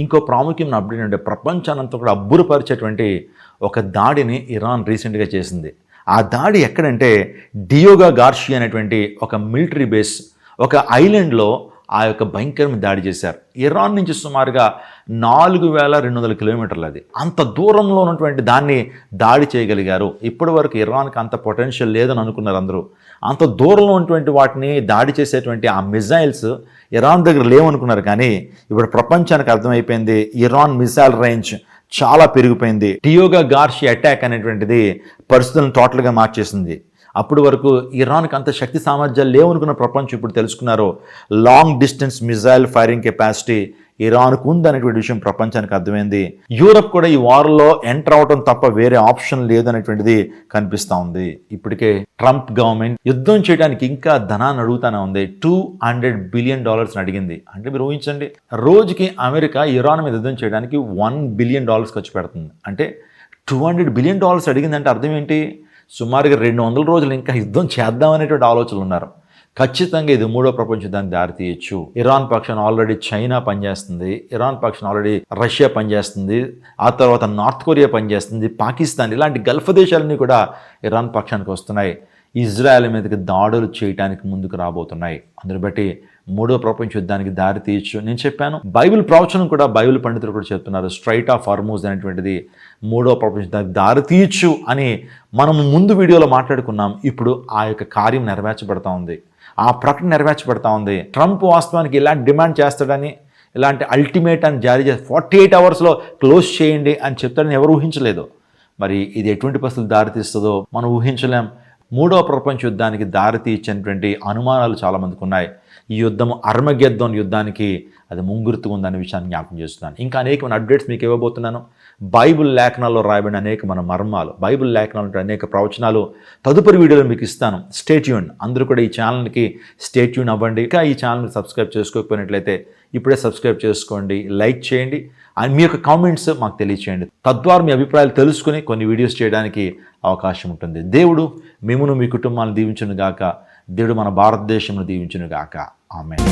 ఇంకో ప్రాముఖ్యమైన అప్డేట్ అంటే ప్రపంచానంతా కూడా అబ్బురపరిచేటువంటి ఒక దాడిని ఇరాన్ రీసెంట్గా చేసింది. ఆ దాడి ఎక్కడంటే డియోగా గార్షియా అనేటువంటి ఒక మిలిటరీ బేస్, ఒక ఐలాండ్లో ఆ యొక్క భయంకరమైన దాడి చేశారు. ఇరాన్ నుంచి సుమారుగా 4200 కిలోమీటర్లు, అది అంత దూరంలో ఉన్నటువంటి దాన్ని దాడి చేయగలిగారు. ఇప్పటి వరకు ఇరాన్కి అంత పొటెన్షియల్ లేదని అనుకున్నారు అందరూ. అంత దూరంలో ఉన్నటువంటి వాటిని దాడి చేసేటువంటి ఆ మిజైల్స్ ఇరాన్ దగ్గర లేవనుకున్నారు. కానీ ఇప్పుడు ప్రపంచానికి అర్థమైపోయింది ఇరాన్ మిసైల్ రేంజ్ చాలా పెరిగిపోయింది. డియోగా గార్షియా అటాక్ అనేటువంటిది పరిస్థితులను టోటల్గా మార్చేసింది. అప్పటి వరకు ఇరాన్కి అంత శక్తి సామర్థ్యాలు లేవనుకున్న ప్రపంచం ఇప్పుడు తెలుసుకున్నారు long distance missile firing capacity ఇరాన్కు ఉందనేటువంటి విషయం ప్రపంచానికి అర్థమైంది. యూరప్ కూడా ఈ వార్లో ఎంటర్ అవడం తప్ప వేరే ఆప్షన్ లేదనేటువంటిది కనిపిస్తూ ఉంది. ఇప్పటికే ట్రంప్ గవర్నమెంట్ యుద్ధం చేయడానికి ఇంకా ధనాన్ని అడుగుతానే ఉంది. $200 బిలియన్ అడిగింది. అంటే మీరు ఊహించండి, రోజుకి అమెరికా ఇరాన్ మీద యుద్ధం చేయడానికి $1 బిలియన్ ఖర్చు పెడుతుంది. అంటే $200 బిలియన్ అడిగిందంటే అర్థం ఏంటి? సుమారుగా 200 రోజులు ఇంకా యుద్ధం చేద్దామనేటువంటి ఆలోచనలు ఉన్నారు. ఖచ్చితంగా ఇది మూడో ప్రపంచ యుద్ధానికి దారితీయచ్చు. ఇరాన్ పక్షాన ఆల్రెడీ చైనా పనిచేస్తుంది, ఇరాన్ పక్షాన ఆల్రెడీ రష్యా పనిచేస్తుంది, ఆ తర్వాత నార్త్ కొరియా పనిచేస్తుంది, పాకిస్తాన్, ఇలాంటి గల్ఫ్ దేశాలన్నీ కూడా ఇరాన్ పక్షానికి వస్తున్నాయి. ఇజ్రాయెల్ మీదకి దాడులు చేయడానికి ముందుకు రాబోతున్నాయి. అందుని బట్టి మూడో ప్రపంచ యుద్ధానికి దారి తీయచ్చు. నేను చెప్పాను, బైబిల్ ప్రవచనం కూడా, బైబిల్ పండితులు కూడా చెప్తున్నారు స్ట్రైట్ ఆఫ్ హార్మూజ్ అనేటువంటిది మూడో ప్రపంచ యుద్ధానికి దారి తీయచ్చు అని మనం ముందు వీడియోలో మాట్లాడుకున్నాం. ఇప్పుడు ఆ యొక్క కార్యం నెరవేర్చబడతా ఉంది, ఆ ప్రకటన నెరవేర్చబడతా ఉంది. ట్రంప్ వాస్తవానికి ఇలాంటి డిమాండ్ చేస్తాడని, ఇలాంటి అల్టిమేట్ అని జారీ చేసి 48 అవర్స్లో క్లోజ్ చేయండి అని చెప్తాడని ఎవరు ఊహించలేదు. మరి ఇది ఎటువంటి పరిస్థితులు దారితీస్తుందో మనం ఊహించలేం. మూడో ప్రపంచ యుద్ధానికి దారితీర్చినటువంటి అనుమానాలు చాలామందికి ఉన్నాయి. ఈ యుద్ధం అర్మగెద్దోన్ యుద్ధానికి అది ముంగుర్తుగా ఉందనే విషయాన్ని జ్ఞాపకం చేస్తున్నాను. ఇంకా అనేకమైన అప్డేట్స్ మీకు ఇవ్వబోతున్నాను. బైబిల్ లేఖనాల్లో రాయబడిన అనేకమైన మర్మాలు, బైబిల్ లేఖనాలు అనేక ప్రవచనాలు తదుపరి వీడియోలో మీకు ఇస్తాను. Stay tune. అందరూ కూడా ఈ ఛానల్కి స్టే ట్యూన్ అవ్వండి. ఇంకా ఈ ఛానల్ని సబ్స్క్రైబ్ చేసుకోకపోయినట్లయితే ఇప్పుడే సబ్స్క్రైబ్ చేసుకోండి, లైక్ చేయండి, మీ యొక్క కామెంట్స్ మాకు తెలియచేయండి. తద్వారా మీ అభిప్రాయాలు తెలుసుకుని కొన్ని వీడియోస్ చేయడానికి అవకాశం ఉంటుంది. దేవుడు మిమ్మును మీ కుటుంబాలను దీవించును గాక. దేవుడు మన భారతదేశంను దీవించును గాక. ఆమేన్.